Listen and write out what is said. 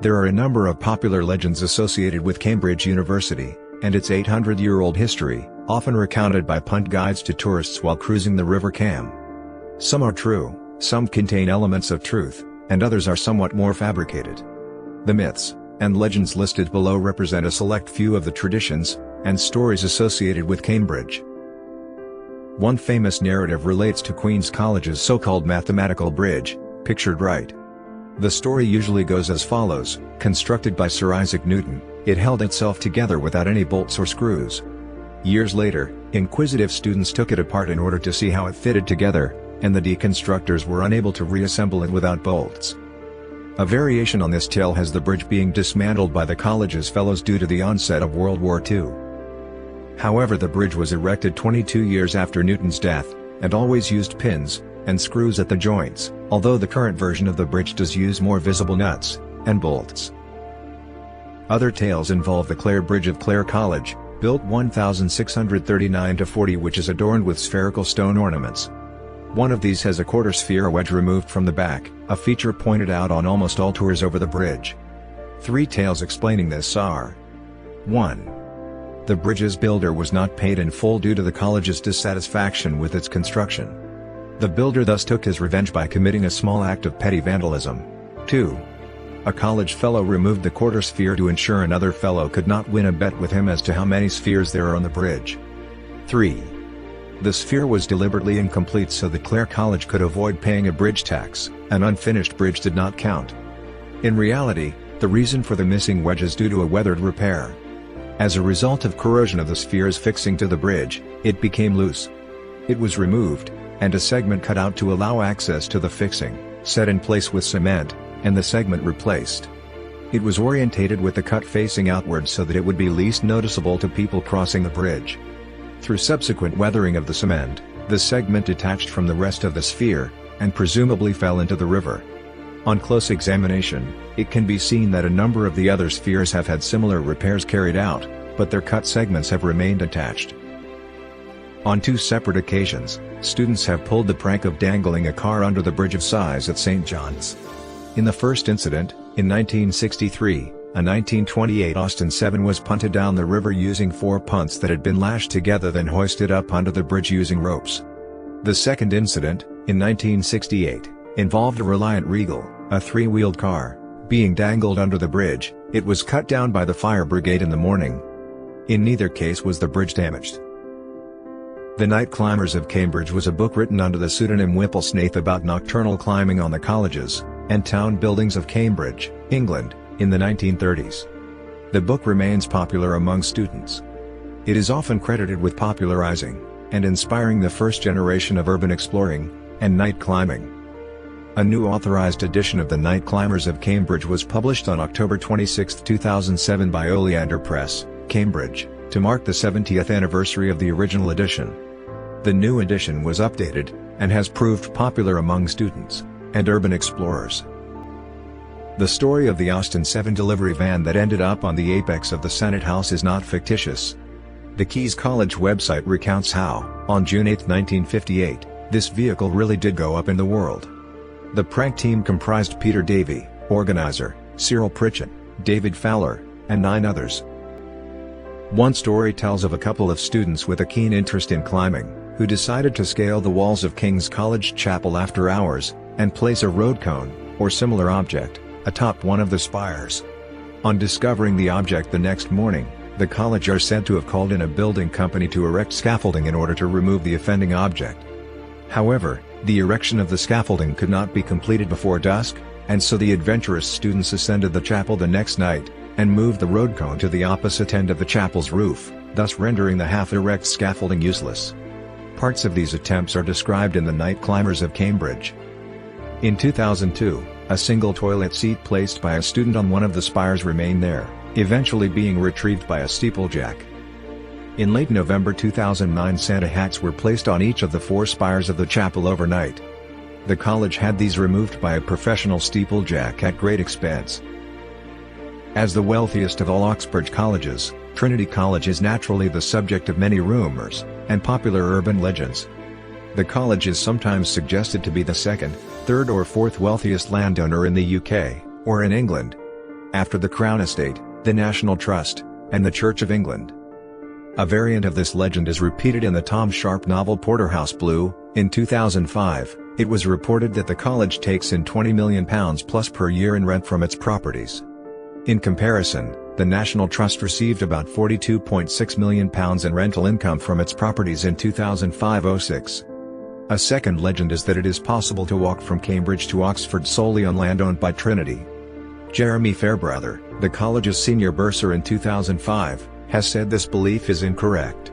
There are a number of popular legends associated with Cambridge University, and its 800-year-old history, often recounted by punt guides to tourists while cruising the River Cam. Some are true, some contain elements of truth, and others are somewhat more fabricated. The myths and legends listed below represent a select few of the traditions and stories associated with Cambridge. One famous narrative relates to Queen's College's so-called mathematical bridge, pictured right. The story usually goes as follows: constructed by Sir Isaac Newton, it held itself together without any bolts or screws. Years later, inquisitive students took it apart in order to see how it fitted together, and the deconstructors were unable to reassemble it without bolts. A variation on this tale has the bridge being dismantled by the college's fellows due to the onset of World War II. However, the bridge was erected 22 years after Newton's death, and always used pins and screws at the joints, although the current version of the bridge does use more visible nuts and bolts. Other tales involve the Clare Bridge of Clare College, built 1639–40, which is adorned with spherical stone ornaments. One of these has a quarter sphere wedge removed from the back, a feature pointed out on almost all tours over the bridge. Three tales explaining this are: 1. The bridge's builder was not paid in full due to the college's dissatisfaction with its construction. The builder thus took his revenge by committing a small act of petty vandalism. 2. A college fellow removed the quarter sphere to ensure another fellow could not win a bet with him as to how many spheres there are on the bridge. 3. The sphere was deliberately incomplete so that Clare College could avoid paying a bridge tax. An unfinished bridge did not count. In reality, the reason for the missing wedge is due to a weathered repair. As a result of corrosion of the sphere's fixing to the bridge, it became loose. It was removed, and a segment cut out to allow access to the fixing, set in place with cement, and the segment replaced. It was orientated with the cut facing outward so that it would be least noticeable to people crossing the bridge. Through subsequent weathering of the cement, the segment detached from the rest of the sphere, and presumably fell into the river. On close examination, it can be seen that a number of the other spheres have had similar repairs carried out, but their cut segments have remained attached. On two separate occasions, students have pulled the prank of dangling a car under the Bridge of Sighs at St. John's. In the first incident, in 1963, a 1928 Austin 7 was punted down the river using 4 punts that had been lashed together then hoisted up onto the bridge using ropes. The second incident, in 1968, involved a Reliant Regal, a 3-wheeled car, being dangled under the bridge. It was cut down by the fire brigade in the morning. In neither case was the bridge damaged. The Night Climbers of Cambridge was a book written under the pseudonym Whipplesnake about nocturnal climbing on the colleges and town buildings of Cambridge, England, in the 1930s. The book remains popular among students. It is often credited with popularizing and inspiring the first generation of urban exploring and night climbing. A new authorized edition of The Night Climbers of Cambridge was published on October 26, 2007 by Oleander Press, Cambridge, to mark the 70th anniversary of the original edition. The new edition was updated, and has proved popular among students and urban explorers. The story of the Austin 7 delivery van that ended up on the apex of the Senate House is not fictitious. The Keys College website recounts how, on June 8, 1958, this vehicle really did go up in the world. The prank team comprised Peter Davey, organizer, Cyril Pritchett, David Fowler, and 9 others. One story tells of a couple of students with a keen interest in climbing, who decided to scale the walls of King's College Chapel after hours, and place a road cone, or similar object, atop one of the spires. On discovering the object the next morning, the college are said to have called in a building company to erect scaffolding in order to remove the offending object. However, the erection of the scaffolding could not be completed before dusk, and so the adventurous students ascended the chapel the next night, and moved the road cone to the opposite end of the chapel's roof, thus rendering the half-erect scaffolding useless. Parts of these attempts are described in The Night Climbers of Cambridge. In 2002, a single toilet seat placed by a student on one of the spires remained there, eventually being retrieved by a steeplejack. In late November 2009, Santa hats were placed on each of the 4 spires of the chapel overnight. The college had these removed by a professional steeplejack at great expense. As the wealthiest of all Oxbridge colleges, Trinity College is naturally the subject of many rumors and popular urban legends. The college is sometimes suggested to be the 2nd, 3rd or 4th wealthiest landowner in the UK, or in England. after the Crown Estate, the National Trust, and the Church of England. A variant of this legend is repeated in the Tom Sharpe novel Porterhouse Blue. In 2005, it was reported that the college takes in £20 million plus per year in rent from its properties. In comparison, the National Trust received about £42.6 million in rental income from its properties in 2005-06. A second legend is that it is possible to walk from Cambridge to Oxford solely on land owned by Trinity. Jeremy Fairbrother, the college's senior bursar in 2005, has said this belief is incorrect.